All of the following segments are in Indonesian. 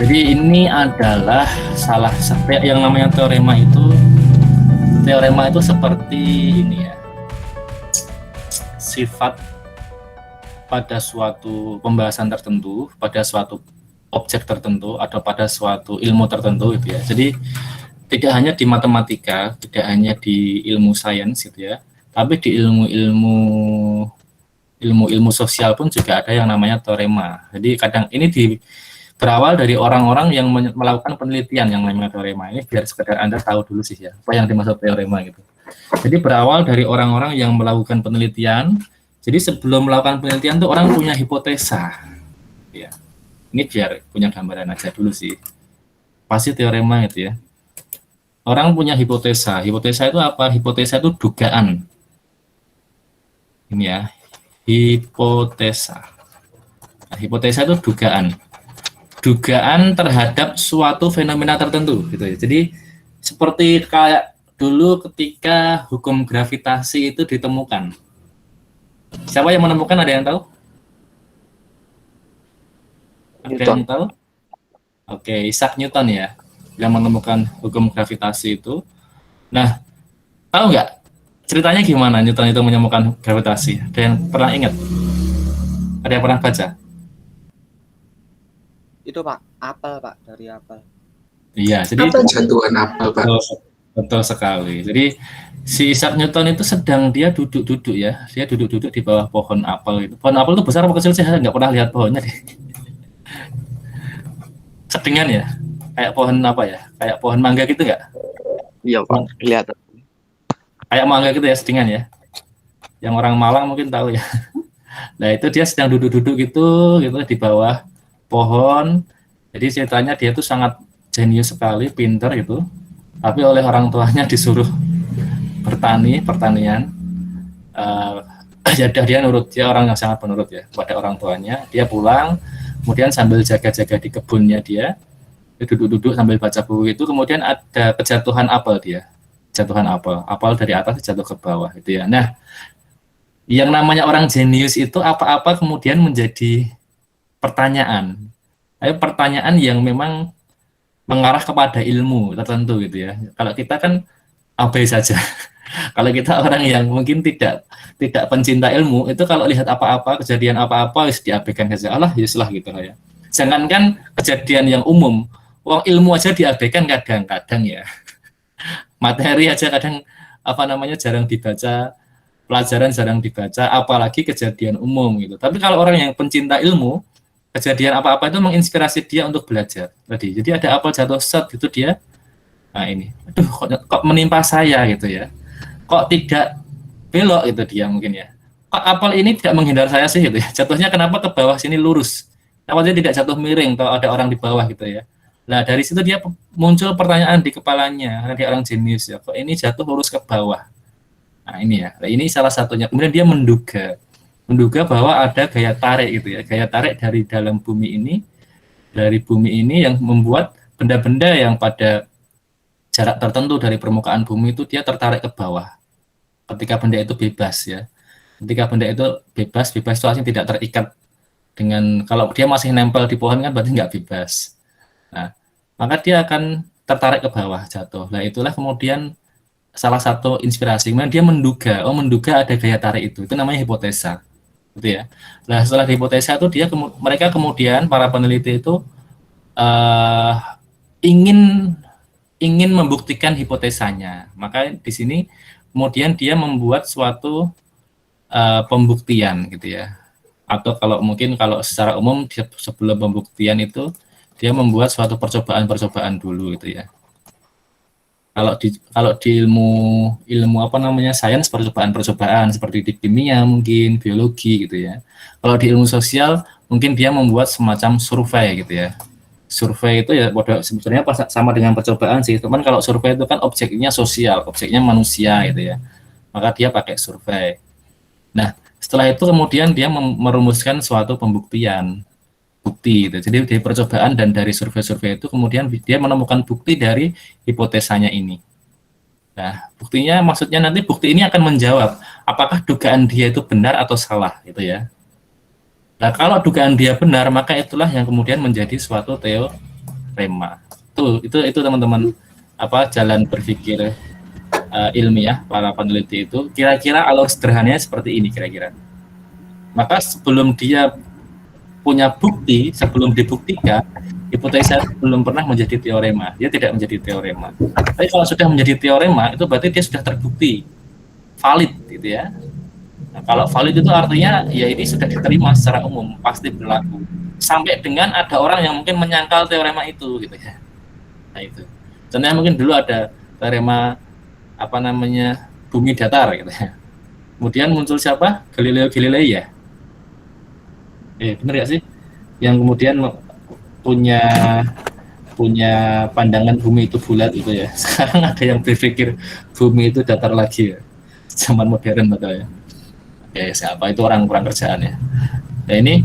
Jadi ini adalah salah satu yang namanya teorema itu. Teorema itu seperti ini ya, sifat pada suatu pembahasan tertentu, pada suatu objek tertentu, atau pada suatu ilmu tertentu gitu ya. Jadi tidak hanya di matematika, tidak hanya di ilmu sains gitu ya, tapi di ilmu sosial pun juga ada yang namanya teorema. Jadi kadang ini berawal dari orang-orang yang melakukan penelitian yang namanya teorema. Ini biar sekedar Anda tahu dulu sih ya, apa yang dimaksud teorema gitu. Jadi berawal dari orang-orang yang melakukan penelitian. Jadi sebelum melakukan penelitian tuh orang punya hipotesa. Ya. Ini biar punya gambaran aja dulu sih. Pasti teorema itu ya. Orang punya hipotesa. Hipotesa itu apa? Hipotesa itu dugaan. Ini ya, hipotesa. Nah, hipotesa itu dugaan. Dugaan terhadap suatu fenomena tertentu gitu ya. Jadi seperti kayak dulu ketika hukum gravitasi itu ditemukan. Siapa yang menemukan, ada yang tahu? Ada yang tahu? Oke, Isaac Newton ya, yang menemukan hukum gravitasi itu. Nah, tahu nggak ceritanya gimana Newton itu menemukan gravitasi? Ada yang pernah ingat? Ada yang pernah baca? Itu Pak, apel Pak, dari apel. Iya, jadi jatuhan apel Pak. Betul sekali. Jadi si Isaac Newton itu sedang dia duduk-duduk ya, dia duduk-duduk di bawah pohon apel itu. Pohon apel itu besar apa kecil sih? Saya nggak pernah lihat pohonnya deh. Sedengan ya, kayak pohon apa ya? Kayak pohon mangga gitu nggak? Iya Pak, kelihatan. Kayak mangga gitu ya, sedengan ya. Yang orang Malang mungkin tahu ya. Nah itu dia sedang duduk-duduk gitu di bawah pohon. Jadi ceritanya dia tuh sangat jenius sekali, pinter gitu. Tapi oleh orang tuanya disuruh pertanian. Dia nurut, dia orang yang sangat penurut ya pada orang tuanya. Dia pulang, kemudian sambil jaga-jaga di kebunnya dia duduk-duduk sambil baca buku itu, kemudian ada kejatuhan apel apel dari atas jatuh ke bawah gitu ya. Nah, yang namanya orang jenius itu apa-apa kemudian menjadi pertanyaan. Pertanyaan yang memang mengarah kepada ilmu tertentu gitu ya. Kalau kita kan abai saja. Kalau kita orang yang mungkin tidak pencinta ilmu, itu kalau lihat apa-apa, kejadian apa-apa, diabaikan saja. Allah, yuslah gitu lah ya. Jangankan kejadian yang umum, ilmu aja diabaikan kadang-kadang ya. Materi aja kadang jarang dibaca, pelajaran jarang dibaca, apalagi kejadian umum gitu. Tapi kalau orang yang pencinta ilmu, kejadian apa-apa itu menginspirasi dia untuk belajar. Jadi ada apel jatuh set gitu dia. Nah ini, aduh kok menimpa saya gitu ya. Kok tidak belok gitu dia mungkin ya. Kok apel ini tidak menghindar saya sih gitu ya. Jatuhnya kenapa ke bawah sini lurus? Kenapa dia tidak jatuh miring kalau ada orang di bawah gitu ya. Nah dari situ dia muncul pertanyaan di kepalanya, karena dia orang jenius ya. Kok ini jatuh lurus ke bawah? Nah ini ya. Nah, ini salah satunya. Kemudian dia menduga bahwa ada gaya tarik gitu ya, gaya tarik dari dalam bumi ini yang membuat benda-benda yang pada jarak tertentu dari permukaan bumi itu dia tertarik ke bawah ketika benda itu bebas ya. Ketika benda itu bebas itu artinya tidak terikat dengan, kalau dia masih nempel di pohon kan berarti nggak bebas. Nah, maka dia akan tertarik ke bawah, jatuh. Nah itulah kemudian salah satu inspirasi. Kemudian dia menduga ada gaya tarik itu namanya hipotesa. Gitu ya. Nah setelah hipotesa itu mereka kemudian para peneliti itu ingin membuktikan hipotesanya. Maka di sini kemudian dia membuat suatu pembuktian gitu ya. Atau kalau secara umum sebelum pembuktian itu dia membuat suatu percobaan dulu gitu ya. Kalau di ilmu sains, percobaan seperti di kimia mungkin, biologi gitu ya. Kalau di ilmu sosial mungkin dia membuat semacam survei gitu ya. Survei itu ya sebetulnya sama dengan percobaan sih, teman. Kalau survei itu kan objeknya sosial, objeknya manusia gitu ya. Maka dia pakai survei. Nah, setelah itu kemudian dia merumuskan suatu bukti gitu. Jadi dari percobaan dan dari survei-survei itu kemudian dia menemukan bukti dari hipotesanya ini. Nah, buktinya maksudnya nanti bukti ini akan menjawab apakah dugaan dia itu benar atau salah gitu ya. Nah, kalau dugaan dia benar, maka itulah yang kemudian menjadi suatu teorema. Itu teman-teman jalan berpikir ilmiah para peneliti itu. Kira-kira alur sederhananya seperti ini kira-kira. Maka sebelum dia punya bukti, sebelum dibuktikan, hipotesa belum pernah menjadi teorema. Dia tidak menjadi teorema. Tapi kalau sudah menjadi teorema, itu berarti dia sudah terbukti, valid, gitu ya. Nah, kalau valid itu artinya ya ini sudah diterima secara umum, pasti berlaku. Sampai dengan ada orang yang mungkin menyangkal teorema itu, gitu ya. Nah itu. Contohnya mungkin dulu ada teorema bumi datar, gitu ya. Kemudian muncul siapa? Galileo Galilei ya. Benar ya sih? Yang kemudian punya pandangan bumi itu bulat itu ya. Sekarang ada yang berpikir bumi itu datar lagi ya. Zaman modern betul ya. Siapa itu orang kurang kerjaan ya. Nah ini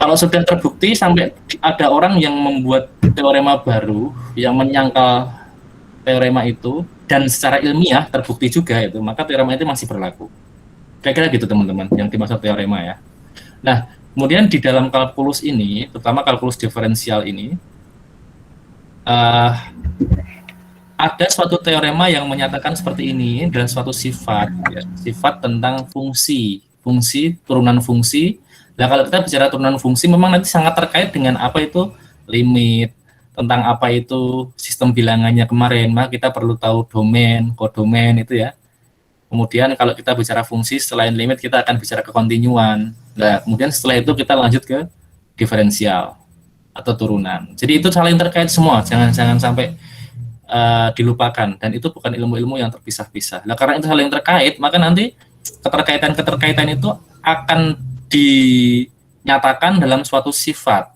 kalau sudah terbukti sampai ada orang yang membuat teorema baru yang menyangkal teorema itu dan secara ilmiah terbukti juga itu, maka teorema itu masih berlaku. Kira-kira gitu teman-teman yang dimaksud teorema ya. Nah, kemudian di dalam kalkulus ini, terutama kalkulus diferensial ini, ada suatu teorema yang menyatakan seperti ini adalah suatu sifat, ya, sifat tentang fungsi turunan fungsi. Nah, kalau kita bicara turunan fungsi, memang nanti sangat terkait dengan apa itu limit, tentang apa itu sistem bilangannya kemarin, maka kita perlu tahu domain, kodomain itu ya. Kemudian kalau kita bicara fungsi, selain limit kita akan bicara kekontinuan. Nah, kemudian setelah itu kita lanjut ke diferensial atau turunan. Jadi itu saling terkait semua, jangan sampai dilupakan. Dan itu bukan ilmu-ilmu yang terpisah-pisah. Nah, karena itu saling terkait, maka nanti keterkaitan itu akan dinyatakan dalam suatu sifat,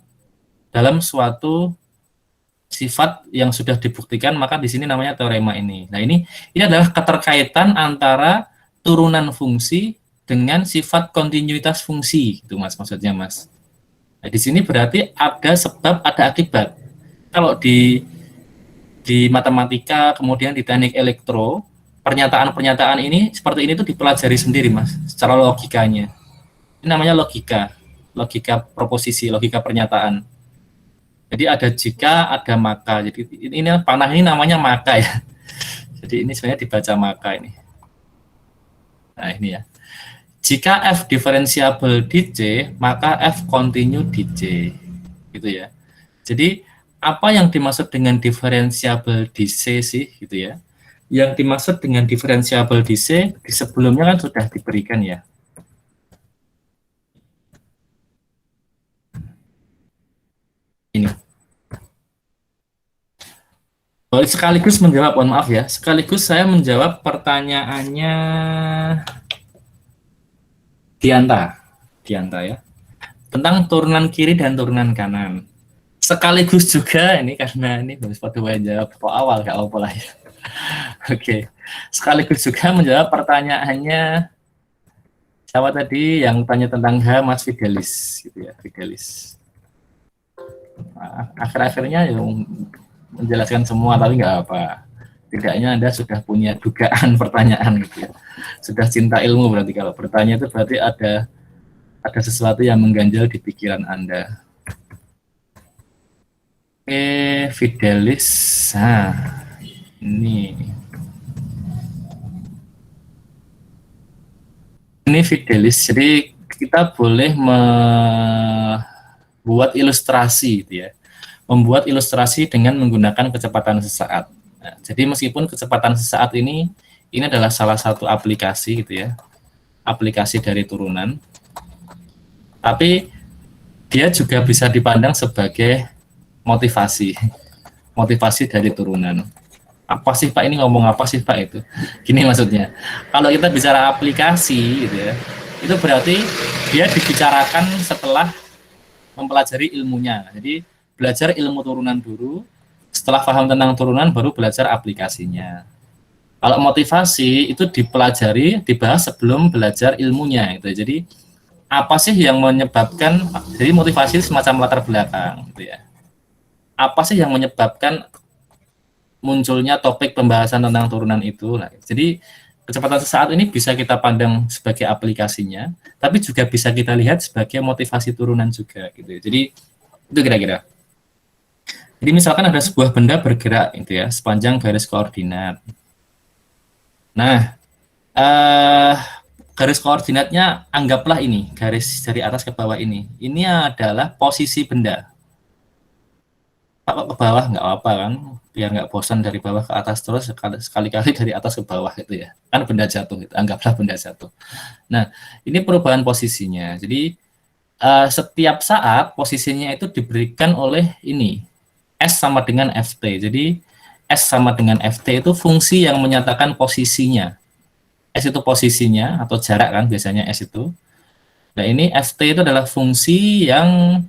yang sudah dibuktikan, maka di sini namanya teorema ini. Nah, ini adalah keterkaitan antara turunan fungsi dengan sifat kontinuitas fungsi, itu Mas maksudnya, Mas. Nah, di sini berarti ada sebab, ada akibat. Kalau di matematika, kemudian di teknik elektro, pernyataan-pernyataan ini seperti ini tuh dipelajari sendiri, Mas, secara logikanya. Ini namanya logika proposisi, logika pernyataan. Jadi ada jika, ada maka. Jadi ini panah ini namanya maka ya. Jadi ini sebenarnya dibaca maka ini. Nah ini ya. Jika F diferensiabel di C, maka F continue di C. Gitu ya. Jadi apa yang dimaksud dengan diferensiabel di C sih gitu ya. Yang dimaksud dengan diferensiabel di C di sebelumnya kan sudah diberikan ya. Ini. Sekaligus menjawab, mohon maaf ya, sekaligus saya menjawab pertanyaannya Dianta ya, tentang turunan kiri dan turunan kanan. Sekaligus juga ini karena ini harus pada jawab awal gak apa lah ya. Oke. Sekaligus juga menjawab pertanyaannya siapa tadi yang tanya tentang Mas Fidelis gitu ya, Fidelis. Nah, akhir-akhirnya yang menjelaskan semua, tapi nggak apa. Tidaknya Anda sudah punya dugaan pertanyaan gitu ya. Sudah cinta ilmu berarti kalau bertanya itu berarti ada sesuatu yang mengganjal di pikiran Anda. Oke, Fidelis. Nah, ini Fidelis. Jadi kita boleh membuat ilustrasi gitu ya. Membuat ilustrasi dengan menggunakan kecepatan sesaat. Nah, jadi meskipun kecepatan sesaat ini adalah salah satu aplikasi gitu ya, aplikasi dari turunan, tapi dia juga bisa dipandang sebagai motivasi dari turunan. Apa sih Pak ini ngomong apa sih Pak itu? Gini maksudnya, kalau kita bicara aplikasi gitu ya, itu berarti dia dibicarakan setelah mempelajari ilmunya. Jadi belajar ilmu turunan dulu, setelah paham tentang turunan baru belajar aplikasinya. Kalau motivasi itu dibahas sebelum belajar ilmunya gitu. Jadi apa sih yang menyebabkan, jadi motivasi semacam latar belakang gitu ya. Apa sih yang menyebabkan munculnya topik pembahasan tentang turunan itu. Nah, jadi kecepatan sesaat ini bisa kita pandang sebagai aplikasinya, tapi juga bisa kita lihat sebagai motivasi turunan juga gitu. Jadi itu kira-kira. Jadi misalkan ada sebuah benda bergerak gitu ya, sepanjang garis koordinat. Nah, eh, garis koordinatnya anggaplah ini, garis dari atas ke bawah ini. Ini adalah posisi benda. Kalau ke bawah nggak apa kan, biar nggak bosan dari bawah ke atas terus sekali-kali dari atas ke bawah gitu ya. Kan benda jatuh, gitu. Anggaplah benda jatuh. Nah, ini perubahan posisinya. Jadi setiap saat posisinya itu diberikan oleh ini S sama dengan FT. Jadi S sama dengan FT itu fungsi yang menyatakan posisinya. S itu posisinya atau jarak kan biasanya S itu. Nah ini FT itu adalah fungsi yang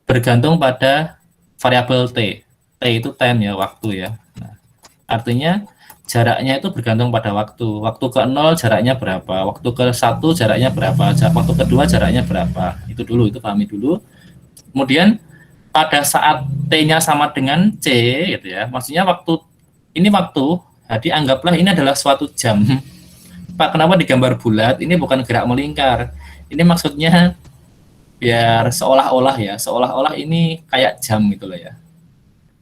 bergantung pada variabel T. T itu time ya, waktu ya. Nah, artinya jaraknya itu bergantung pada waktu. Waktu ke 0 jaraknya berapa, waktu ke 1 jaraknya berapa, waktu kedua jaraknya berapa. Itu dulu, itu pahami dulu. Kemudian pada saat T-nya sama dengan C gitu ya. Maksudnya waktu ini waktu, jadi anggaplah ini adalah suatu jam. Pak, kenapa digambar bulat? Ini bukan gerak melingkar. Ini maksudnya biar seolah-olah ya, seolah-olah ini kayak jam gitu loh ya.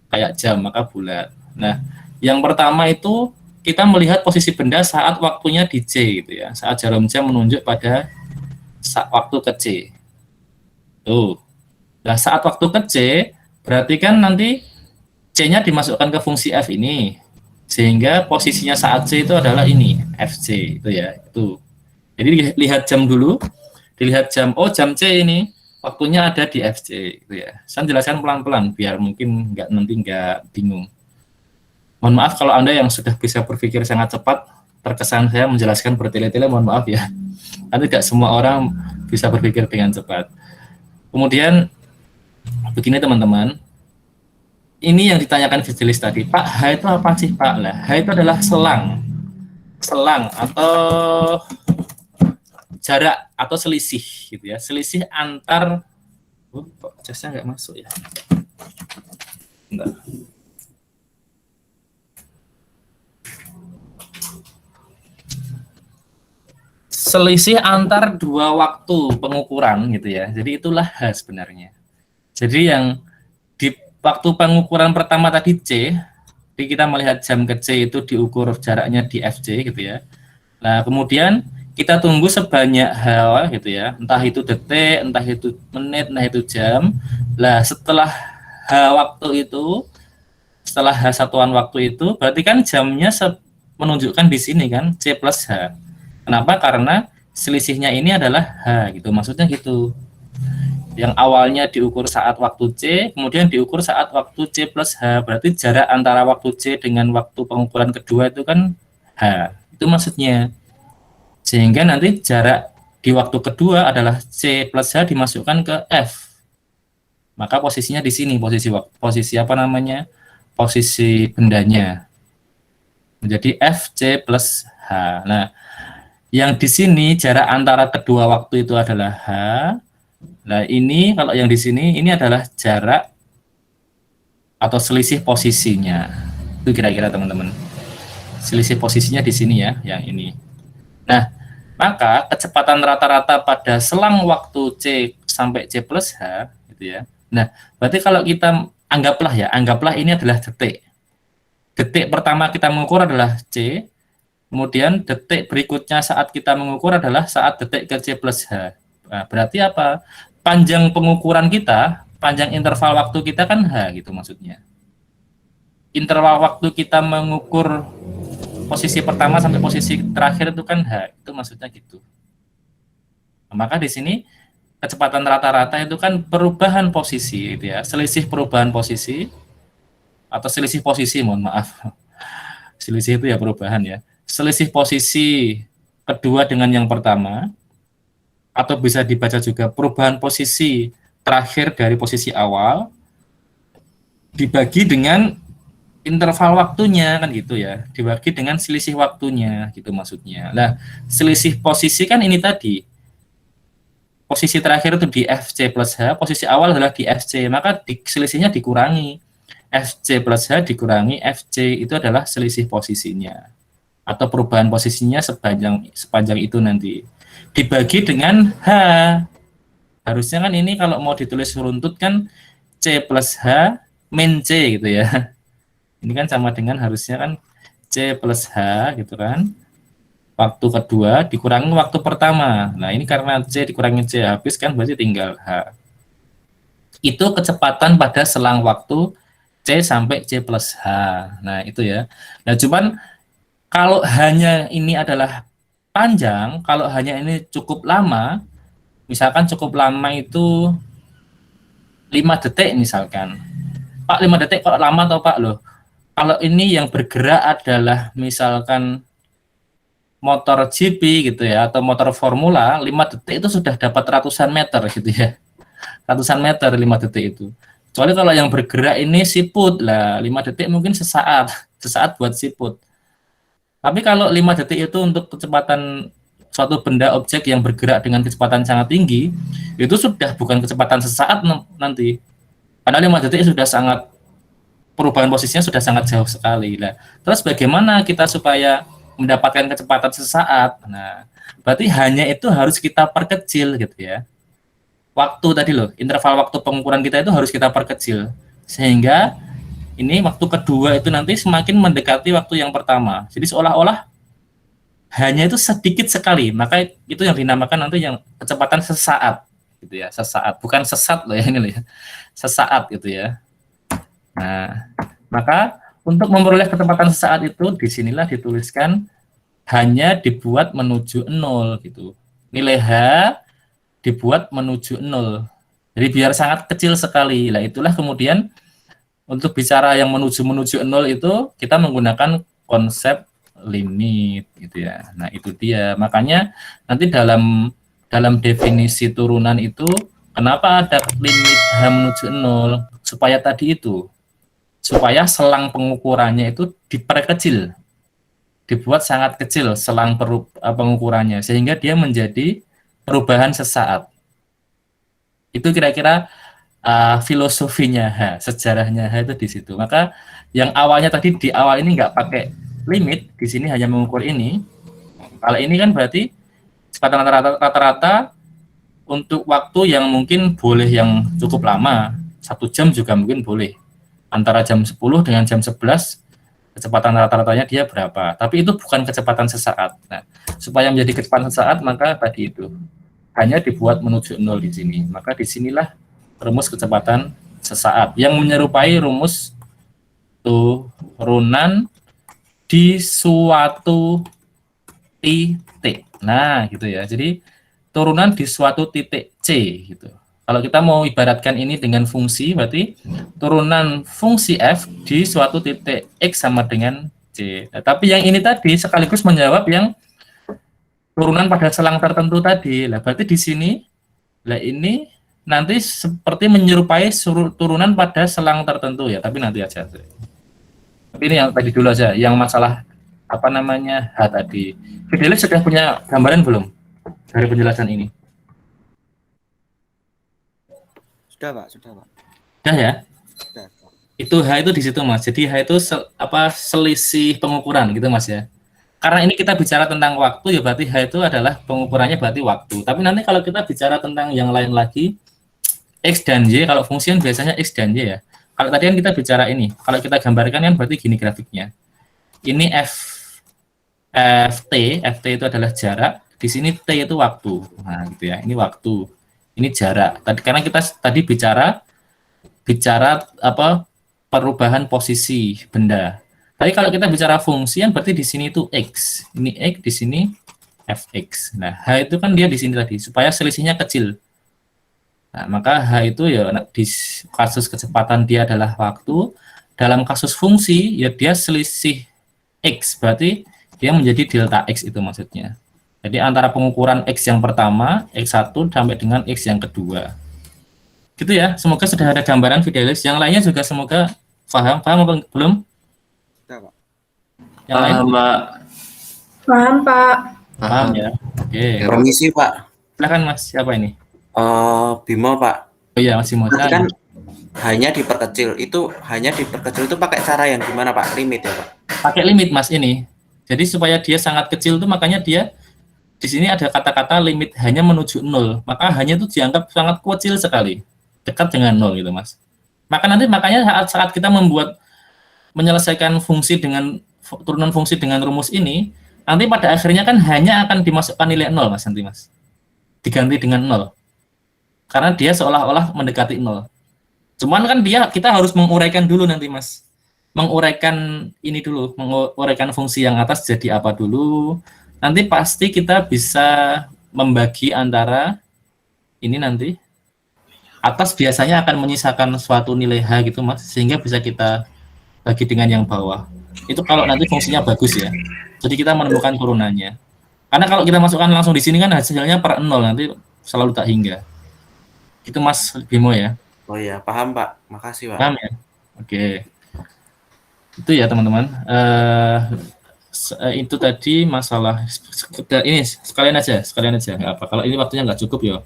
Kayak jam, maka bulat. Nah, yang pertama itu kita melihat posisi benda saat waktunya di C gitu ya. Saat jarum jam menunjuk pada waktu ke C. Tuh. Nah, saat waktu ke C, berarti kan nanti C-nya dimasukkan ke fungsi F ini. Sehingga posisinya saat C itu adalah ini, FC itu ya. Itu. Jadi lihat jam dulu, dilihat jam, oh jam C ini waktunya ada di FC gitu ya. Saya jelaskan pelan-pelan biar mungkin nanti nggak bingung. Mohon maaf kalau Anda yang sudah bisa berpikir sangat cepat, terkesan saya menjelaskan bertele-tele, mohon maaf ya. Karena tidak semua orang bisa berpikir dengan cepat. Kemudian begini teman-teman, ini yang ditanyakan Fidelis tadi, Pak, H itu apa sih Pak? Lah, H itu adalah selang atau jarak atau selisih gitu ya, selisih antar jasnya nggak masuk ya. Bentar. Selisih antar dua waktu pengukuran gitu ya. Jadi itulah H sebenarnya. Jadi yang di waktu pengukuran pertama tadi C, jadi kita melihat jam ke C itu diukur jaraknya di FC gitu ya. Nah, kemudian kita tunggu sebanyak H gitu ya, entah itu detik, entah itu menit, entah itu jam. Nah, setelah H waktu itu, setelah H satuan waktu itu, berarti kan jamnya menunjukkan di sini kan C plus H. Kenapa? Karena selisihnya ini adalah H gitu, maksudnya gitu. Yang awalnya diukur saat waktu C, kemudian diukur saat waktu C plus H, berarti jarak antara waktu C dengan waktu pengukuran kedua itu kan H, itu maksudnya. Sehingga nanti jarak di waktu kedua adalah C plus H dimasukkan ke F. Maka posisinya di sini, posisi apa namanya? Posisi bendanya. Menjadi F C plus H. Nah, yang di sini jarak antara kedua waktu itu adalah H. Nah, ini kalau yang di sini ini adalah jarak atau selisih posisinya. Itu kira-kira teman-teman. Selisih posisinya di sini ya, yang ini. Nah, maka kecepatan rata-rata pada selang waktu C sampai C plus H gitu ya. Nah, berarti kalau kita anggaplah ini adalah detik. Detik pertama kita mengukur adalah C, kemudian detik berikutnya saat kita mengukur adalah saat detik ke C plus H. Nah, berarti apa? Panjang pengukuran kita, panjang interval waktu kita kan H gitu maksudnya. Interval waktu kita mengukur posisi pertama sampai posisi terakhir itu kan H, itu maksudnya gitu. Nah, maka di sini kecepatan rata-rata itu kan perubahan posisi gitu ya, selisih perubahan posisi atau selisih posisi, mohon maaf. Selisih itu ya perubahan ya. Selisih posisi kedua dengan yang pertama, atau bisa dibaca juga perubahan posisi terakhir dari posisi awal dibagi dengan interval waktunya kan gitu ya, dibagi dengan selisih waktunya gitu maksudnya. Nah, selisih posisi kan ini tadi, posisi terakhir itu di FC plus H, posisi awal adalah di FC, maka selisihnya dikurangi, FC plus H dikurangi FC, itu adalah selisih posisinya atau perubahan posisinya sepanjang itu nanti dibagi dengan H. Harusnya kan ini kalau mau ditulis runtut kan C plus H min C gitu ya. Ini kan sama dengan harusnya kan C plus H gitu kan. Waktu kedua dikurangi waktu pertama. Nah, ini karena C dikurangi C habis kan berarti tinggal H. Itu kecepatan pada selang waktu C sampai C plus H. Nah, itu ya. Nah, cuman kalau hanya ini adalah panjang, kalau hanya ini cukup lama, misalkan cukup lama itu 5 detik misalkan. Pak, 5 detik kok lama atau Pak loh? Kalau ini yang bergerak adalah misalkan motor GP gitu ya, atau motor formula, 5 detik itu sudah dapat ratusan meter gitu ya. Ratusan meter 5 detik itu. Kecuali kalau yang bergerak ini siput lah, 5 detik mungkin sesaat buat siput. Tapi kalau 5 detik itu untuk kecepatan suatu benda objek yang bergerak dengan kecepatan sangat tinggi, itu sudah bukan kecepatan sesaat nanti. Karena 5 detik sudah sangat, perubahan posisinya sudah sangat jauh sekali. Nah, terus bagaimana kita supaya mendapatkan kecepatan sesaat? Nah, berarti hanya itu harus kita perkecil gitu ya. Waktu tadi loh, interval waktu pengukuran kita itu harus kita perkecil. Sehingga ini waktu kedua itu nanti semakin mendekati waktu yang pertama. Jadi seolah-olah hanya itu sedikit sekali. Maka itu yang dinamakan nanti yang kecepatan sesaat gitu ya, sesaat. Bukan sesat loh ya ini loh ya. Sesaat gitu ya. Nah, maka untuk memperoleh kecepatan sesaat itu disinilah dituliskan hanya dibuat menuju 0 gitu. Nilai H dibuat menuju 0. Jadi biar sangat kecil sekali. Nah, itulah kemudian untuk bicara yang menuju 0 itu kita menggunakan konsep limit gitu ya. Nah, itu dia. Makanya nanti dalam definisi turunan itu kenapa ada limit H menuju 0? Supaya tadi itu, supaya selang pengukurannya itu diperkecil, dibuat sangat kecil selang pengukurannya, sehingga dia menjadi perubahan sesaat. Itu kira-kira filosofinya H, sejarahnya H itu di situ. Maka yang awalnya tadi di awal ini nggak pakai limit, di sini hanya mengukur ini. Kalau ini kan berarti kecepatan rata-rata untuk waktu yang mungkin boleh yang cukup lama, 1 jam juga mungkin boleh. Antara jam 10 dengan jam 11 kecepatan rata-ratanya dia berapa. Tapi itu bukan kecepatan sesaat. Nah, supaya menjadi kecepatan sesaat maka tadi itu hanya dibuat menuju 0 di sini. Maka disinilah rumus kecepatan sesaat yang menyerupai rumus turunan di suatu titik. Nah, gitu ya. Jadi turunan di suatu titik C gitu. Kalau kita mau ibaratkan ini dengan fungsi, berarti turunan fungsi f di suatu titik x sama dengan c. Nah, tapi yang ini tadi sekaligus menjawab yang turunan pada selang tertentu tadi. Lah, berarti di sini, lah ini nanti seperti menyerupai turunan pada selang tertentu ya. Tapi nanti aja. Tapi ini yang tadi dulu aja, yang masalah apa namanya H tadi. Fidelis sudah punya gambaran belum dari penjelasan ini? Sudah, Pak. Sudah, Pak. Sudah ya? Sudah, Pak. Itu H itu di situ, Mas. Jadi H itu selisih pengukuran gitu, Mas ya. Karena ini kita bicara tentang waktu ya, berarti H itu adalah pengukurannya berarti waktu. Tapi nanti kalau kita bicara tentang yang lain lagi, X dan Y, kalau fungsi biasanya X dan Y ya. Kalau tadi kan kita bicara ini, kalau kita gambarkan kan berarti gini grafiknya. Ini FT itu adalah jarak, di sini T itu waktu. Nah, gitu ya. Ini waktu. Ini jarak. Tadi karena kita tadi bicara apa perubahan posisi benda. Tapi kalau kita bicara fungsi yang berarti di sini itu X. Ini X, di sini Fx. Nah, H itu kan dia di sini tadi supaya selisihnya kecil. Nah, maka H itu ya di kasus kecepatan dia adalah waktu, dalam kasus fungsi ya dia selisih X, berarti dia menjadi delta X itu maksudnya. Jadi antara pengukuran X yang pertama, X1 sampai dengan X yang kedua. Gitu ya, semoga sudah ada gambaran Fidelis. Yang lainnya juga semoga paham apa belum? Sudah, Pak. Yang lain? Mbak. Paham, Pak. Paham ya. Oke. Permisi, Pak. Silakan Mas, siapa ini? Bimo, Pak. Oh iya, masih mau Berarti kan tanya. hanya diperkecil itu pakai cara yang gimana, Pak? Limit ya, Pak? Pakai limit Mas ini. Jadi supaya dia sangat kecil tuh makanya dia di sini ada kata-kata limit hanya menuju 0. Maka hanya itu dianggap sangat kecil sekali. Dekat dengan 0 gitu, Mas. Makanya saat kita menyelesaikan fungsi dengan turunan fungsi dengan rumus ini, nanti pada akhirnya kan hanya akan dimasukkan nilai 0, Mas, nanti, Mas. Diganti dengan 0. Karena dia seolah-olah mendekati 0. Cuman kan kita harus menguraikan dulu nanti, Mas. Menguraikan ini dulu, menguraikan fungsi yang atas jadi apa dulu. Nanti pasti kita bisa membagi antara ini nanti. Atas biasanya akan menyisakan suatu nilai H gitu, Mas, sehingga bisa kita bagi dengan yang bawah. Itu kalau nanti fungsinya bagus ya. Jadi kita menemukan turunannya. Karena kalau kita masukkan langsung di sini kan hasilnya per 0, nanti selalu tak hingga. Itu Mas Bimo ya. Oh iya, paham Pak. Makasih Pak. Paham ya? Oke. Itu ya teman-teman. Itu tadi masalah ini sekalian aja nggak apa. Kalau ini waktunya nggak cukup ya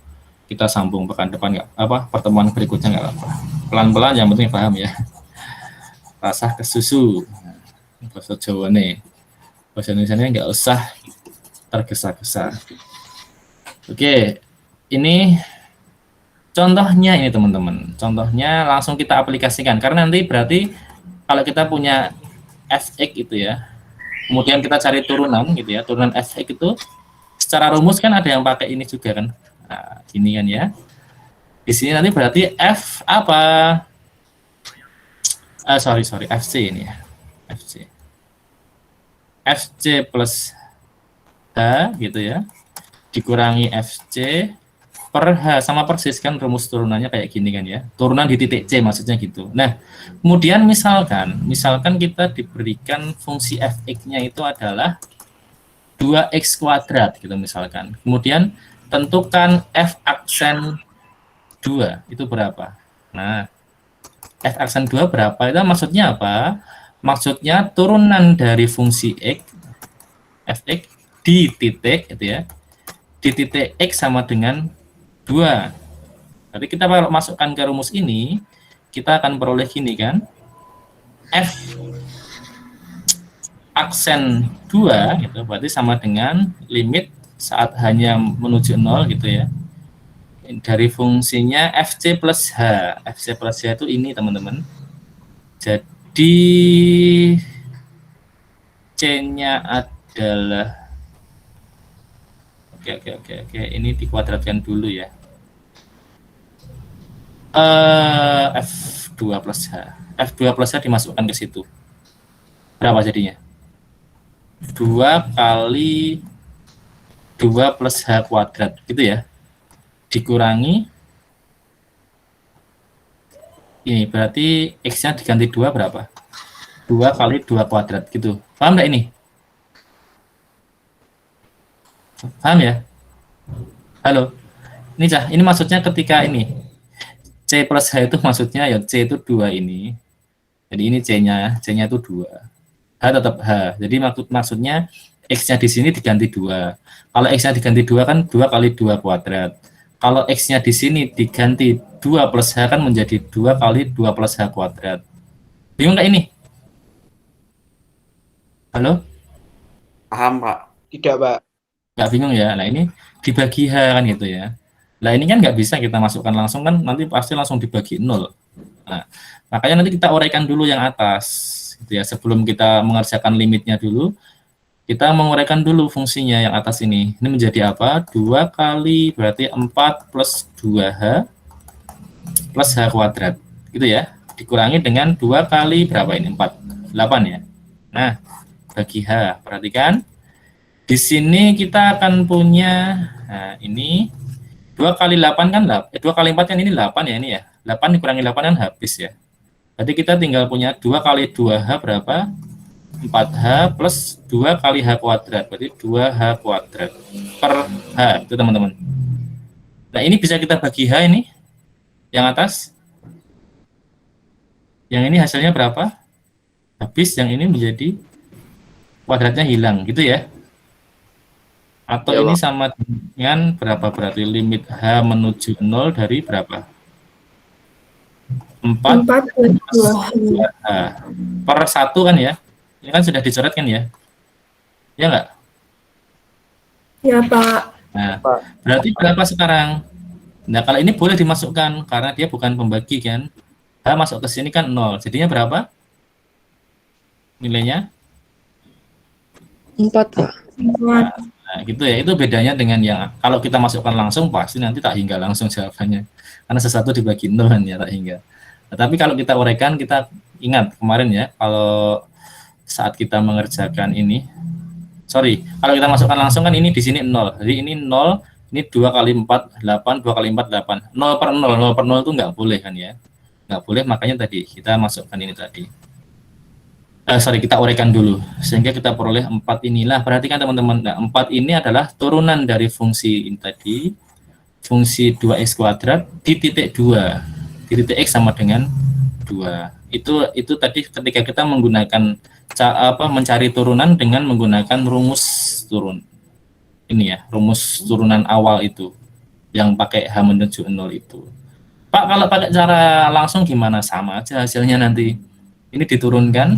kita sambung pekan depan nggak apa, pertemuan berikutnya nggak apa. Pelan-pelan yang penting paham ya. Rasah ke susu. Bahasa Jawa nih. Bahasa Indonesia-nya nggak usah tergesa-gesa. Oke, ini contohnya ini teman-teman. Contohnya langsung kita aplikasikan karena nanti berarti kalau kita punya fx itu ya, kemudian kita cari turunan gitu ya, turunan fx itu secara rumus kan ada yang pakai ini juga kan. Nah, gini kan ya. Di sini nanti berarti f apa? FC ini ya. FC plus H gitu ya. Dikurangi FC per H, sama persis kan rumus turunannya kayak gini kan ya. Turunan di titik C maksudnya gitu. Nah, kemudian misalkan kita diberikan fungsi fx-nya itu adalah 2x kuadrat gitu misalkan. Kemudian tentukan f aksen 2 itu berapa. Nah, f aksen 2 berapa itu maksudnya apa? Maksudnya turunan dari fungsi x fx di titik gitu ya. Di titik x sama dengan 2. Jadi kita kalau masukkan ke rumus ini, kita akan peroleh gini kan. F aksen 2 gitu berarti sama dengan limit saat hanya menuju 0 gitu ya. Dari fungsinya FC plus H. FC plus H itu ini teman-teman. Jadi C-nya adalah Oke. Ini dikuadratkan dulu ya. F2 plus H. F2 plus H dimasukkan ke situ. Berapa jadinya? 2 kali 2 plus H kuadrat. Gitu ya. Dikurangi. Ini berarti X-nya diganti 2 berapa? 2 kali 2 kuadrat. Gitu. Paham nggak ini? Paham ya? Halo. Ini maksudnya ketika ini C plus H itu maksudnya ya C itu 2 ini. Jadi ini C-nya itu 2. H tetap H. Jadi maksudnya X-nya di sini diganti 2. Kalau X-nya diganti 2 kan 2 kali 2 kuadrat. Kalau X-nya di sini diganti 2 plus H kan menjadi 2 kali 2 plus H kuadrat. Bingung nggak ini? Halo? Paham Pak. Tidak, Pak. Nggak bingung ya. Nah ini dibagi H kan gitu ya. Nah ini kan nggak bisa kita masukkan langsung kan nanti pasti langsung dibagi 0. Nah makanya nanti kita uraikan dulu yang atas gitu ya. Sebelum kita mengerjakan limitnya dulu, kita menguraikan dulu fungsinya yang atas ini. Ini menjadi apa? 2 kali berarti 4 plus 2H plus H kuadrat gitu ya. Dikurangi dengan 2 kali berapa ini? 4, 8 ya. Nah bagi H, perhatikan di sini kita akan punya, nah ini 2 kali 8 kan 2 kali 4 kan ini 8 ya ini ya. 8 dikurangi 8 kan habis ya. Berarti kita tinggal punya 2 kali 2H berapa? 4H plus 2 kali H kuadrat. Berarti 2H kuadrat per H. Itu teman-teman. Nah ini bisa kita bagi H ini. Yang atas. Yang ini hasilnya berapa? Habis yang ini menjadi kuadratnya hilang. Gitu ya. Atau Ya, ini Pak. sama dengan berapa berarti limit H menuju 0 dari berapa? 4 4 plus 2. 2H per 1 kan ya? Ini kan sudah dicoret kan ya? Ya enggak? Ya, Pak. Nah, berarti berapa sekarang? Nah, kalau ini boleh dimasukkan karena dia bukan pembagi kan. H H masuk ke sini kan 0. Jadinya berapa? Nilainya? 4. Empat. Nah, gitu ya. Itu bedanya dengan yang kalau kita masukkan langsung pasti nanti tak hingga langsung jawabannya. Karena sesuatu dibagi 0 kan ya tak hingga. Nah, tapi kalau kita uraikan, kita ingat kemarin ya, kalau saat kita mengerjakan ini, kalau kita masukkan langsung kan ini di sini 0. Jadi ini 0, ini 2 kali 4, 8, 2 kali 4, 8. 0 per 0, 0 per 0 itu nggak boleh kan ya. Nggak boleh, makanya tadi kita masukkan ini tadi. Kita uraikan dulu sehingga kita peroleh 4 inilah. Perhatikan teman-teman, nah, 4 ini adalah turunan dari fungsi ini tadi, fungsi 2x kuadrat di titik 2, di titik x sama dengan 2. Itu tadi ketika kita menggunakan mencari turunan dengan menggunakan rumus turun ini ya, rumus turunan awal itu yang pakai h menuju 0 itu. Pak, kalau pakai cara langsung gimana? Sama aja hasilnya nanti. Ini diturunkan,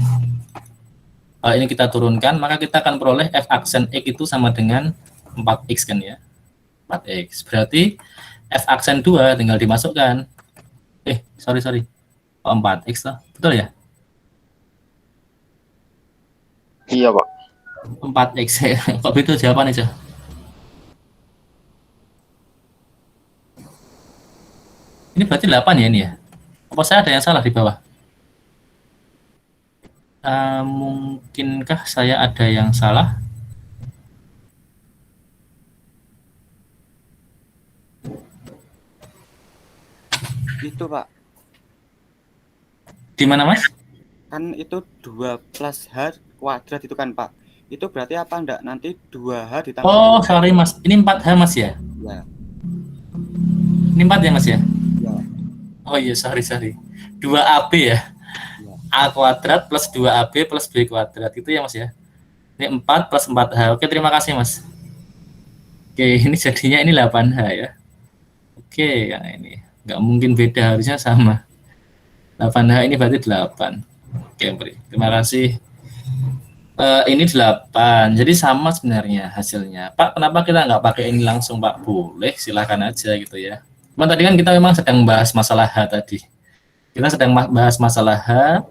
ini kita turunkan, maka kita akan peroleh f aksen x itu sama dengan 4x kan ya. 4x. Berarti f aksen 2 tinggal dimasukkan. Sorry. 4x toh. Betul ya? Iya, Pak. 4x. Kok itu jawaban aja? Ini berarti 8 ya ini ya? Apa saya ada yang salah di bawah? Mungkinkah saya ada yang salah? Itu Pak, Di mana Mas? kan itu 2 plus H kuadrat itu kan Pak. Itu berarti apa enggak nanti 2H ditambah Oh, 2. sorry Mas. Ini 4H Mas ya? Ya, Ini 4 ya Mas ya? ya, Oh iya, sorry. 2AB ya? ya. A kuadrat plus 2AB plus B kuadrat. Itu ya Mas ya? Ini 4 plus 4H. Oke, terima kasih Mas. Oke, ini jadinya ini 8H ya. Oke, yang ini. Nggak mungkin beda, harusnya sama. 8H ini berarti 8. Oke, terima kasih. Ini 8, jadi sama sebenarnya hasilnya. Pak, kenapa kita nggak pakai ini langsung Pak? Boleh, silakan aja gitu ya. Cuman tadi kan kita memang sedang bahas masalah H tadi. Kita sedang bahas masalah H,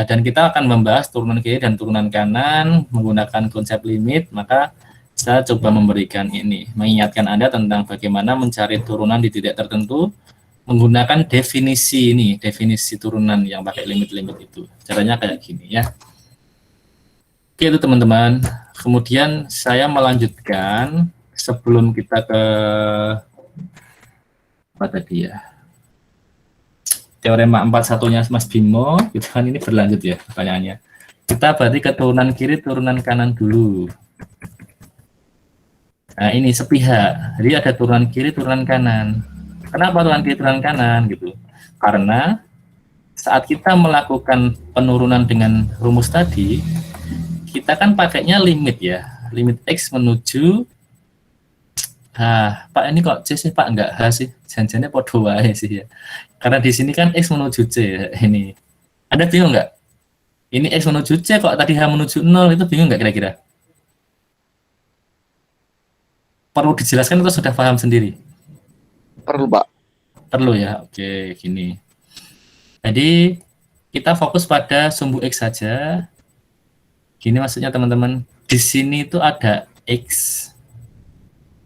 dan kita akan membahas turunan kiri dan turunan kanan menggunakan konsep limit. Maka saya coba memberikan ini, mengingatkan Anda tentang bagaimana mencari turunan di titik tertentu menggunakan definisi ini, definisi turunan yang pakai limit-limit itu. Caranya kayak gini ya. Oke itu teman-teman. Kemudian saya melanjutkan sebelum kita ke apa tadi ya? Teorema 41-nya Mas Bimo, gitu kan, ini berlanjut ya pertanyaannya. Kita berarti ke turunan kiri, turunan kanan dulu. Nah, ini sepihak. Jadi ada turunan kiri, turunan kanan. Kenapa turunan kiri, turunan kanan gitu? Karena saat kita melakukan penurunan dengan rumus tadi, kita kan pakainya limit ya, limit X menuju H. Pak, ini kok C sih Pak, enggak H sih, janjinya podo wae sih ya, karena di sini kan X menuju C. Ini Anda bingung nggak? Ini X menuju C kok tadi H menuju 0, itu bingung nggak kira-kira? Perlu dijelaskan atau sudah paham sendiri? Perlu, Pak. Perlu ya, oke gini. Jadi kita fokus pada sumbu X saja. Gini maksudnya teman-teman, di sini itu ada X.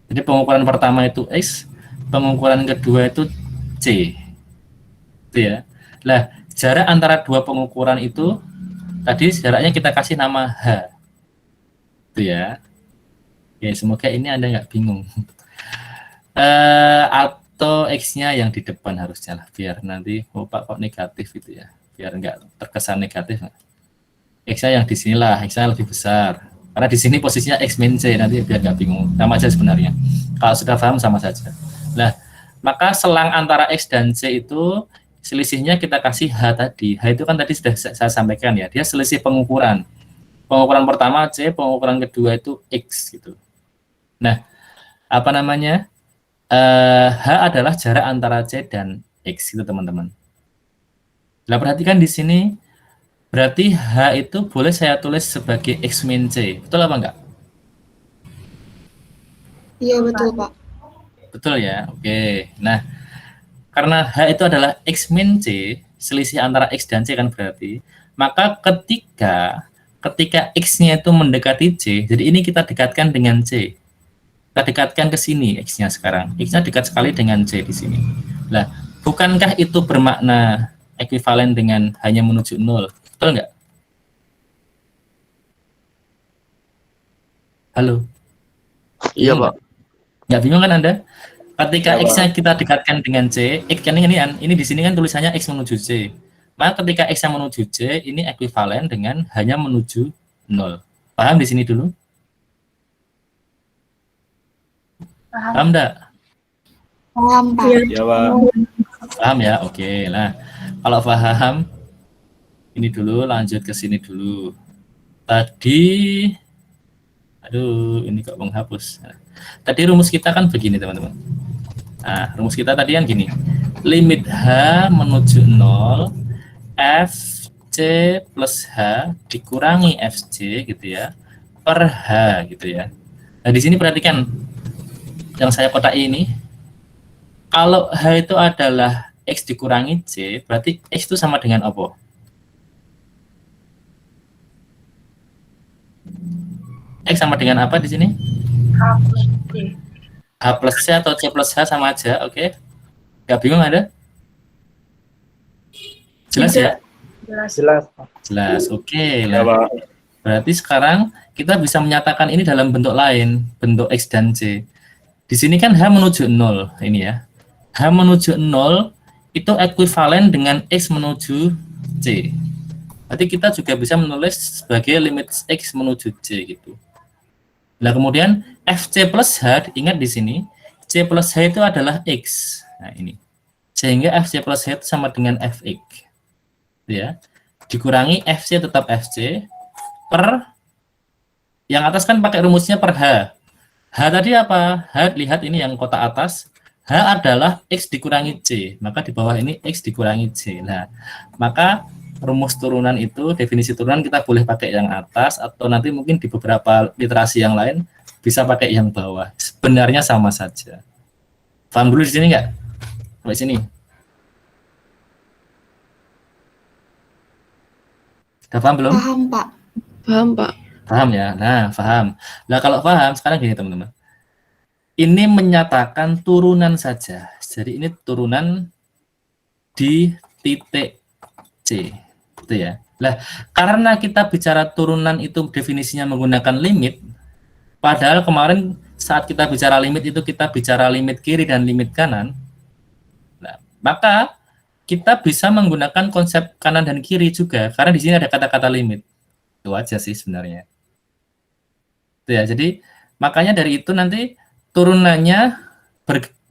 Jadi pengukuran pertama itu X, pengukuran kedua itu C. Itu ya. Nah, jarak antara dua pengukuran itu tadi jaraknya kita kasih nama H. Itu ya. Oke, semoga ini Anda nggak bingung. Atau X-nya yang di depan harusnya lah, biar nanti Pak kok negatif itu ya. Biar nggak terkesan negatif. X-nya yang di sinilah, X-nya lebih besar. Karena di sini posisinya X min C, nanti biar nggak bingung. Sama aja sebenarnya. Kalau sudah paham sama saja. Nah, maka selang antara X dan C itu selisihnya kita kasih H tadi. H itu kan tadi sudah saya sampaikan ya, dia selisih pengukuran. Pengukuran pertama C, pengukuran kedua itu X gitu. Nah, apa namanya? H adalah jarak antara C dan X itu teman-teman. Nah, perhatikan di sini. Berarti H itu boleh saya tulis sebagai X min C. Betul apa enggak? Iya betul Pak. Betul ya. Oke. Nah, karena H itu adalah X min C, selisih antara X dan C kan berarti. Maka ketika X-nya itu mendekati C, jadi ini kita dekatkan dengan C. Kita dekatkan ke sini X-nya sekarang. X-nya dekat sekali dengan C di sini. Nah, bukankah itu bermakna ekuivalen dengan hanya menuju 0? Betul nggak? Halo? Iya, Pak. Nggak bingung kan Anda? Ketika Iya, X-nya kita dekatkan dengan C, X kan ini di sini kan tulisannya X menuju C. Maka ketika X-nya menuju C, ini ekuivalen dengan hanya menuju 0. Paham di sini dulu? Paham enggak? Paham, Pak. Ya, Pak. Paham ya? Oke. Nah, kalau paham, ini dulu lanjut ke sini dulu. Tadi, aduh, ini kok menghapus. Nah, tadi rumus kita kan begini, teman-teman. Nah, rumus kita tadi kan gini. Limit H menuju 0, FC plus H dikurangi FC gitu ya, per H gitu ya. Nah, di sini perhatikan yang saya kotak ini. Kalau H itu adalah X dikurangi C, berarti X itu sama dengan apa? X sama dengan apa di sini? H plus C atau C plus H sama aja, oke? Gak bingung ada? Jelas ya? Jelas, oke. Ya, Pak. Berarti sekarang kita bisa menyatakan ini dalam bentuk lain, bentuk X dan C. Di sini kan H menuju 0, ini ya. H menuju 0 itu ekuivalen dengan X menuju C. Berarti kita juga bisa menulis sebagai limit X menuju C gitu. Nah, kemudian FC plus H, ingat di sini, C plus H itu adalah X. Nah, ini. Sehingga FC plus H itu sama dengan Fx. Ya. Dikurangi FC tetap FC per, yang atas kan pakai rumusnya per H. H tadi apa? H, lihat ini yang kotak atas. H adalah X dikurangi C. Maka di bawah ini X dikurangi C. Nah, maka rumus turunan itu, definisi turunan kita boleh pakai yang atas atau nanti mungkin di beberapa literasi yang lain bisa pakai yang bawah. Sebenarnya sama saja. Paham dulu di sini nggak? Sampai sini. Sudah paham belum? Paham, Pak. Paham, Pak. Paham ya? Nah, paham. Nah, kalau paham, sekarang gini teman-teman. Ini menyatakan turunan saja. Jadi ini turunan di titik C. Gitu ya. Nah, karena kita bicara turunan itu definisinya menggunakan limit, padahal kemarin saat kita bicara limit itu kita bicara limit kiri dan limit kanan. Nah, maka kita bisa menggunakan konsep kanan dan kiri juga, karena di sini ada kata-kata limit. Itu aja sih sebenarnya. Itu ya, jadi makanya dari itu nanti turunannya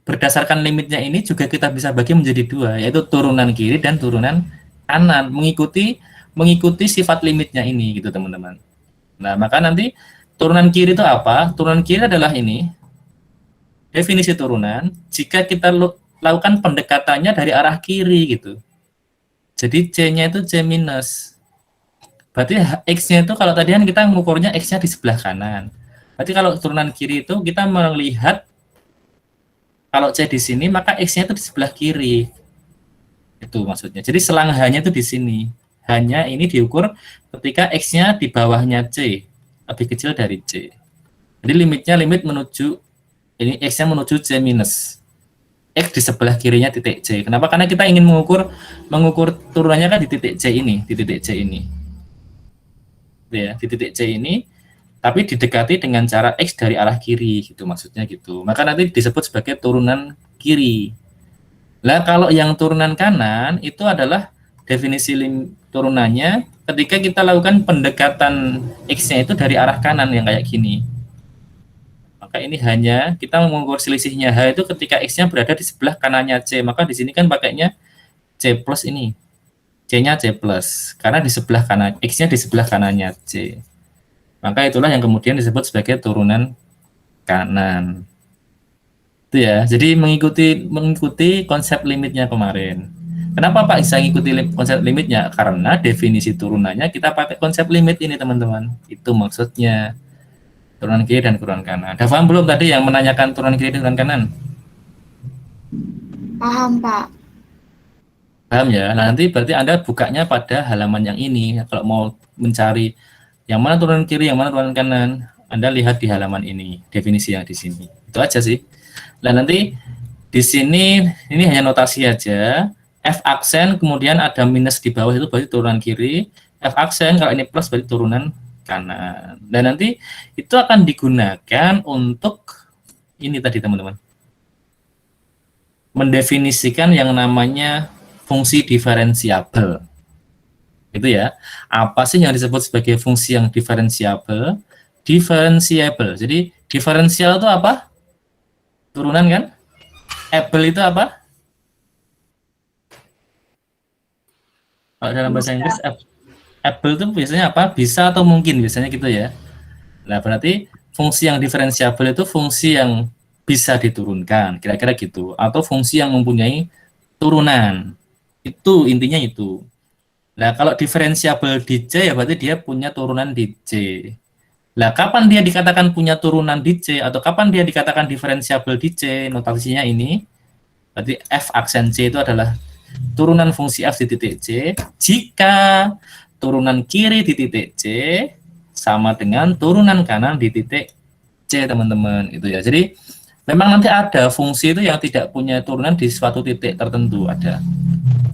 berdasarkan limitnya ini juga kita bisa bagi menjadi dua, yaitu turunan kiri dan turunan kanan, mengikuti sifat limitnya ini gitu teman-teman. Nah, maka nanti turunan kiri itu apa? Turunan kiri adalah ini, definisi turunan jika kita lakukan pendekatannya dari arah kiri gitu. Jadi C-nya itu C minus. Berarti X-nya itu kalau tadi kan kita mengukurnya X-nya di sebelah kanan. Berarti kalau turunan kiri itu kita melihat kalau C di sini maka X-nya itu di sebelah kiri. Itu maksudnya. Jadi selang H-nya itu di sini. Hanya ini diukur ketika X-nya di bawahnya C, lebih kecil dari C. Jadi limitnya limit menuju, ini X-nya menuju C minus. X di sebelah kirinya titik C. Kenapa? Karena kita ingin mengukur turunannya kan di titik C ini, di titik C ini. Ya, di titik C ini, tapi didekati dengan cara X dari arah kiri, gitu maksudnya gitu. Maka nanti disebut sebagai turunan kiri. Lah kalau yang turunan kanan itu adalah definisi turunannya ketika kita lakukan pendekatan X-nya itu dari arah kanan yang kayak gini. Maka ini hanya kita mengukur selisihnya H itu ketika X-nya berada di sebelah kanannya C. Maka di sini kan pakainya C plus ini. C-nya C plus. Karena di sebelah kanan, X-nya di sebelah kanannya C. Maka itulah yang kemudian disebut sebagai turunan kanan. Itu ya. Jadi mengikuti konsep limitnya kemarin. Kenapa Pak bisa mengikuti konsep limitnya? Karena definisi turunannya kita pakai konsep limit ini teman-teman. Itu maksudnya. Turunan kiri dan turunan kanan. Udah paham belum tadi yang menanyakan turunan kiri dan turunan kanan? Paham, Pak. Paham ya? Nah, nanti berarti Anda bukanya pada halaman yang ini. Kalau mau mencari yang mana turunan kiri, yang mana turunan kanan, Anda lihat di halaman ini, definisi yang di sini. Itu aja sih. Nah, nanti di sini ini hanya notasi aja. F aksen, kemudian ada minus di bawah itu berarti turunan kiri. F aksen, kalau ini plus berarti turunan kanan. Dan nanti itu akan digunakan untuk ini tadi teman-teman. Mendefinisikan yang namanya fungsi diferensiabel. Itu ya. Apa sih yang disebut sebagai fungsi yang diferensiabel? Diferensiabel. Jadi diferensial itu apa? Turunan kan? Able itu apa? Kalau dalam bahasa Inggris able itu biasanya apa? Bisa atau mungkin, biasanya gitu ya. Nah, berarti fungsi yang diferensiabel itu fungsi yang bisa diturunkan, kira-kira gitu. Atau fungsi yang mempunyai turunan. Itu intinya itu. Nah, kalau diferensiabel di C ya berarti dia punya turunan di C. Nah, kapan dia dikatakan punya turunan di C atau kapan dia dikatakan diferensiabel di C? Notasinya ini. Berarti F aksen C itu adalah turunan fungsi F di titik C jika turunan kiri di titik C sama dengan turunan kanan di titik C, teman-teman. Itu ya. Jadi memang nanti ada fungsi itu yang tidak punya turunan di suatu titik tertentu, ada.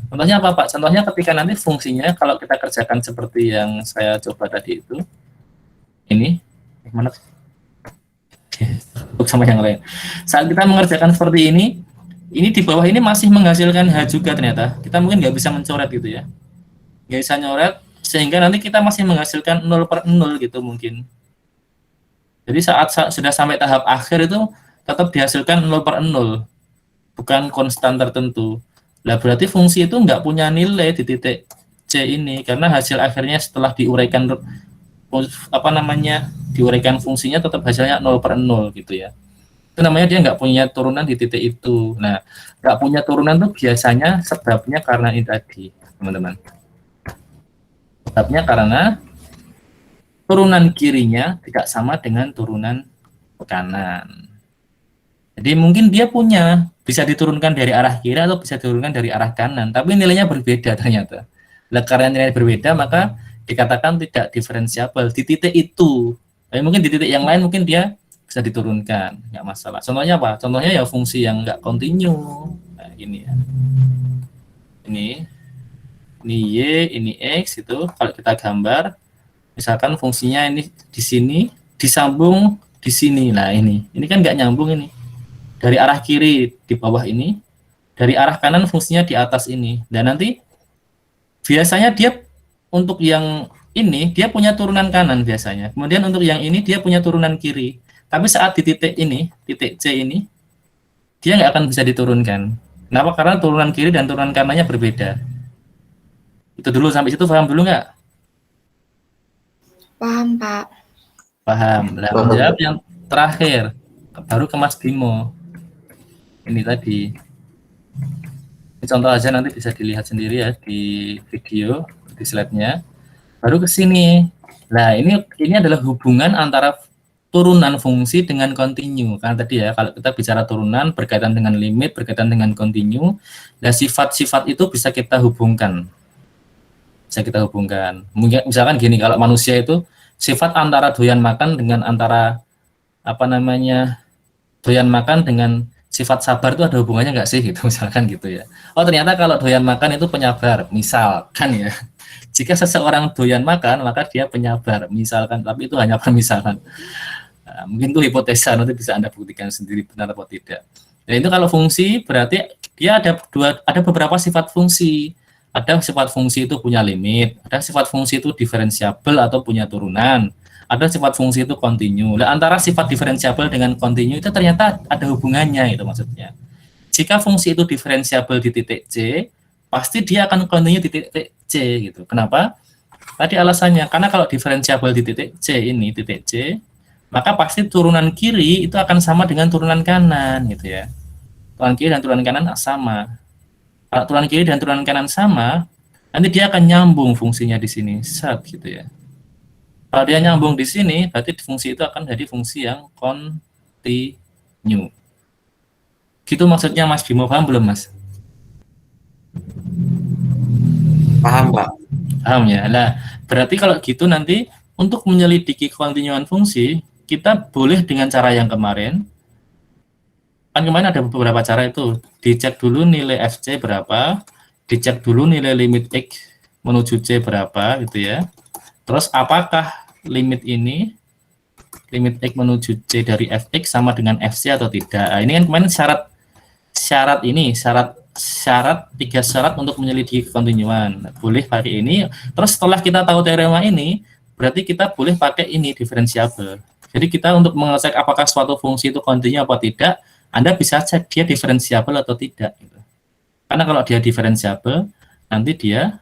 Contohnya apa, Pak? Contohnya ketika nanti fungsinya kalau kita kerjakan seperti yang saya coba tadi itu. Ini mana? Sama yang lain. Saat kita mengerjakan seperti ini di bawah ini masih menghasilkan H juga ternyata. Kita mungkin nggak bisa mencoret gitu ya. Nggak bisa nyoret, sehingga nanti kita masih menghasilkan 0/0 gitu mungkin. Jadi saat sudah sampai tahap akhir itu tetap dihasilkan 0/0. Bukan konstan tertentu. Nah, berarti fungsi itu nggak punya nilai di titik C ini, karena hasil akhirnya setelah diuraikan diuraikan fungsinya tetap hasilnya 0/0 gitu ya. Itu namanya dia nggak punya turunan di titik itu. Nah, nggak punya turunan itu biasanya sebabnya karena ini tadi, teman-teman. Sebabnya karena turunan kirinya tidak sama dengan turunan kanan. Jadi mungkin dia bisa diturunkan dari arah kiri atau bisa diturunkan dari arah kanan, tapi nilainya berbeda ternyata. Nah, karena nilainya berbeda, maka dikatakan tidak diferensiabel di titik itu. Tapi mungkin di titik yang lain mungkin dia bisa diturunkan, nggak masalah. Contohnya apa? Contohnya ya fungsi yang nggak kontinu. Nah, ini ya. Ini Y, ini X itu kalau kita gambar, misalkan fungsinya ini di sini disambung di sini. Nah, ini kan nggak nyambung ini. Dari arah kiri di bawah ini, dari arah kanan fungsinya di atas ini. Dan nanti biasanya dia untuk yang ini dia punya turunan kanan biasanya. Kemudian untuk yang ini dia punya turunan kiri. Tapi saat di titik ini, titik C ini, dia nggak akan bisa diturunkan. Kenapa? Karena turunan kiri dan turunan kanannya berbeda. Itu dulu, sampai situ paham dulu nggak? Paham, Pak. Paham. Nah, menjawab yang terakhir, baru ke Mas Bimo. Ini tadi. Ini contoh aja, nanti bisa dilihat sendiri ya di video, di slide-nya. Baru ke sini. Nah, ini adalah hubungan antara turunan fungsi dengan kontinu. Karena tadi ya, kalau kita bicara turunan berkaitan dengan limit, berkaitan dengan kontinu, dan sifat-sifat itu bisa kita hubungkan. Mungkin misalkan gini, kalau manusia itu sifat antara doyan makan dengan doyan makan dengan sifat sabar itu ada hubungannya nggak sih gitu, misalkan gitu ya. Oh, ternyata kalau doyan makan itu penyabar, misalkan ya. Jika seseorang doyan makan, maka dia penyabar, misalkan, tapi itu hanya permisalan. Nah, mungkin itu hipotesa, nanti bisa Anda buktikan sendiri benar atau tidak. Dan itu kalau fungsi berarti dia ada beberapa sifat fungsi. Ada sifat fungsi itu punya limit, ada sifat fungsi itu diferensiabel atau punya turunan, ada sifat fungsi itu kontinu. Nah, antara sifat diferensiabel dengan kontinu itu ternyata ada hubungannya, itu maksudnya. Jika fungsi itu diferensiabel di titik C, pasti dia akan kontinu di titik C gitu. Kenapa? Tadi alasannya, karena kalau diferensiabel di titik C ini, titik C, maka pasti turunan kiri itu akan sama dengan turunan kanan gitu ya. Turunan kiri dan turunan kanan sama. Kalau turunan kiri dan turunan kanan sama, nanti dia akan nyambung fungsinya di sini, set gitu ya. Kalau dia nyambung di sini, berarti fungsi itu akan jadi fungsi yang kontinu. Gitu maksudnya Mas Bimo, paham belum Mas? Paham, Pak. Paham ya? Nah, berarti kalau gitu nanti untuk menyelidiki kontinuan fungsi, kita boleh dengan cara yang kemarin. Kan kemarin ada beberapa cara itu. Dicek dulu nilai FC berapa, dicek dulu nilai limit X menuju C berapa gitu ya. Terus apakah limit ini, limit X menuju C dari Fx sama dengan Fc atau tidak. Nah, ini kan kemarin syarat 3 syarat untuk menyelidiki kontinuan. Boleh pakai ini. Terus setelah kita tahu teorema ini, berarti kita boleh pakai ini diferensiabel. Jadi kita untuk mengecek apakah suatu fungsi itu kontinu atau tidak, Anda bisa cek dia diferensiabel atau tidak. Gitu. Karena kalau dia diferensiabel, nanti dia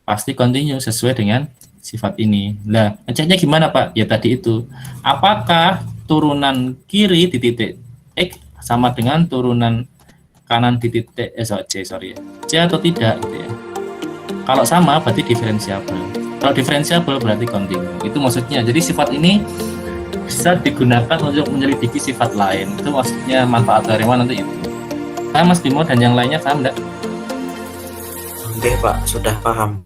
pasti kontinu sesuai dengan sifat ini. Nah, ngeceknya gimana Pak? Ya tadi itu. Apakah turunan kiri di titik X sama dengan turunan kanan di titik C atau tidak gitu ya. Kalau sama berarti diferensiabel. Kalau diferensiabel berarti kontinu. Itu maksudnya. Jadi sifat ini bisa digunakan untuk menyelidiki sifat lain. Itu maksudnya manfaat teorema nanti itu. Nah, Mas Bimo dan yang lainnya paham enggak? Oke, Pak, sudah paham.